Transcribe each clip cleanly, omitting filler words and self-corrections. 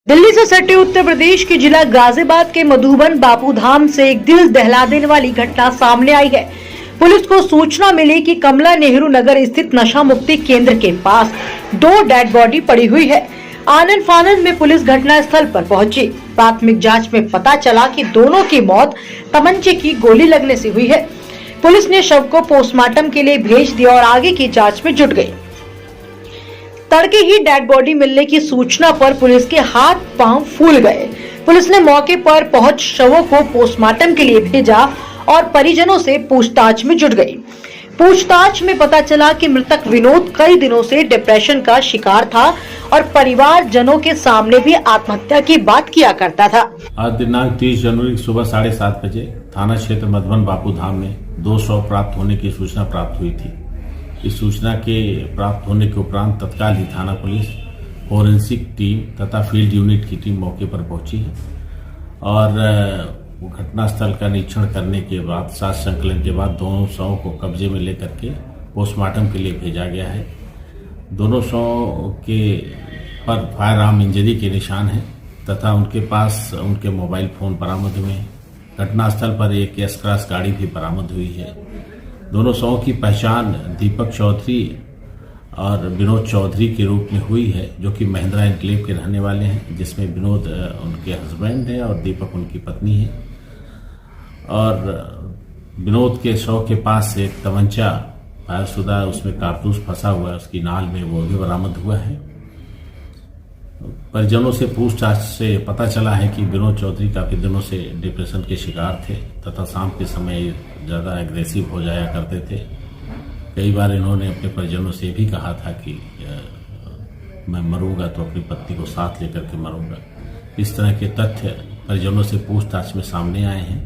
दिल्ली से सटे उत्तर प्रदेश के जिला गाजियाबाद के मधुबन बापू धाम से एक दिल दहला देने वाली घटना सामने आई है। पुलिस को सूचना मिली कि कमला नेहरू नगर स्थित नशा मुक्ति केंद्र के पास 2 डेड बॉडी पड़ी हुई है। आनन फानन में पुलिस घटना स्थल पर पहुंची। प्राथमिक जांच में पता चला कि दोनों की मौत तमंचे की गोली लगने से हुई है। पुलिस ने शव को पोस्टमार्टम के लिए भेज दिया और आगे की जाँच में जुट गयी। तड़के ही डेड बॉडी मिलने की सूचना पर पुलिस के हाथ पांव फूल गए। पुलिस ने मौके पर पहुंच शवों को पोस्टमार्टम के लिए भेजा और परिजनों से पूछताछ में जुट गई। पूछताछ में पता चला कि मृतक विनोद कई दिनों से डिप्रेशन का शिकार था और परिवारजनों के सामने भी आत्महत्या की बात किया करता था। आज दिनांक 30 जनवरी सुबह 7:30 बजे थाना क्षेत्र मधुबन बापू धाम में 2 शव प्राप्त होने की सूचना प्राप्त हुई थी। इस सूचना के प्राप्त होने के उपरांत तत्काल ही थाना पुलिस, फोरेंसिक टीम तथा फील्ड यूनिट की टीम मौके पर पहुंची और घटनास्थल का निरीक्षण करने के बाद साक्ष्य संकलन के बाद दोनों शवों को कब्जे में लेकर के पोस्टमार्टम के लिए भेजा गया है। दोनों शवों के पर फायर आर्म इंजरी के निशान हैं तथा उनके पास उनके मोबाइल फोन बरामद हुए हैं। घटनास्थल पर एक एस क्रॉस गाड़ी भी बरामद हुई है। दोनों शवों की पहचान दीपक चौधरी और विनोद चौधरी के रूप में हुई है, जो कि महिंद्रा एनक्लेव के रहने वाले हैं, जिसमें विनोद उनके हस्बैंड है और दीपक उनकी पत्नी है। और विनोद के शव के पास से एक तमंचा फायरशुदा, उसमें कारतूस फंसा हुआ है, उसकी नाल में, वो भी बरामद हुआ है। परिजनों से पूछताछ से पता चला है कि विनोद चौधरी काफी दिनों से डिप्रेशन के शिकार थे तथा शाम के समय ज्यादा एग्रेसिव हो जाया करते थे। कई बार इन्होंने अपने परिजनों से भी कहा था कि मैं मरूंगा तो अपनी पत्नी को साथ लेकर के मरूंगा। इस तरह के तथ्य परिजनों से पूछताछ में सामने आए हैं।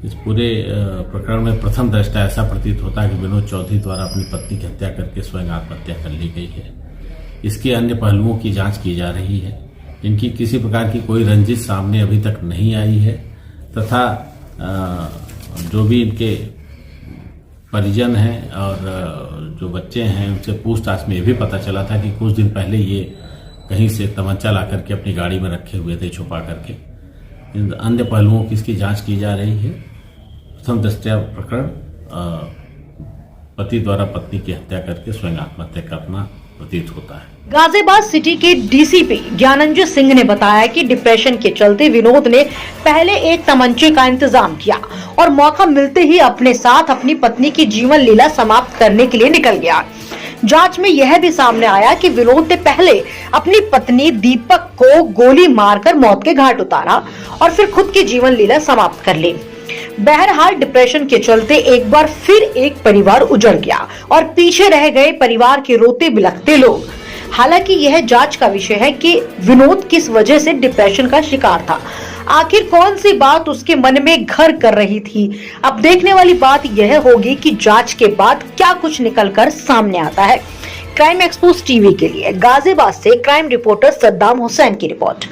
इस पूरे प्रकरण में प्रथम दृष्टया ऐसा प्रतीत होता है कि विनोद चौधरी द्वारा अपनी पत्नी की हत्या करके स्वयं आत्महत्या कर ली गई है। इसके अन्य पहलुओं की जांच की जा रही है। इनकी किसी प्रकार की कोई रंजिश सामने अभी तक नहीं आई है तथा जो भी इनके परिजन हैं और जो बच्चे हैं, उनसे पूछताछ में ये भी पता चला था कि कुछ दिन पहले ये कहीं से तमंचा ला करके अपनी गाड़ी में रखे हुए थे छुपा करके। इन अन्य पहलुओं की इसकी जांच की जा रही है। प्रथम दृष्टया प्रकरण पति द्वारा पत्नी की हत्या करके स्वयं आत्महत्या करना प्रतीत होता है। गाजियाबाद सिटी के डीसीपी ज्ञानंजय सिंह ने बताया कि डिप्रेशन के चलते विनोद ने पहले एक तमंचे का इंतजाम किया और मौका मिलते ही अपने साथ अपनी पत्नी की जीवन लीला समाप्त करने के लिए निकल गया। जांच में यह भी सामने आया कि विनोद ने पहले अपनी पत्नी दीपक को गोली मारकर मौत के घाट उतारा और फिर खुद की जीवन लीला समाप्त कर ली। बहरहाल डिप्रेशन के चलते एक बार फिर एक परिवार उजड़ गया और पीछे रह गए परिवार के रोते बिलखते लोग। हालांकि यह जांच का विषय है कि विनोद किस वजह से डिप्रेशन का शिकार था, आखिर कौन सी बात उसके मन में घर कर रही थी। अब देखने वाली बात यह होगी कि जांच के बाद क्या कुछ निकलकर सामने आता है। क्राइम एक्सपोज टीवी के लिए गाजियाबाद से क्राइम रिपोर्टर सद्दाम हुसैन की रिपोर्ट।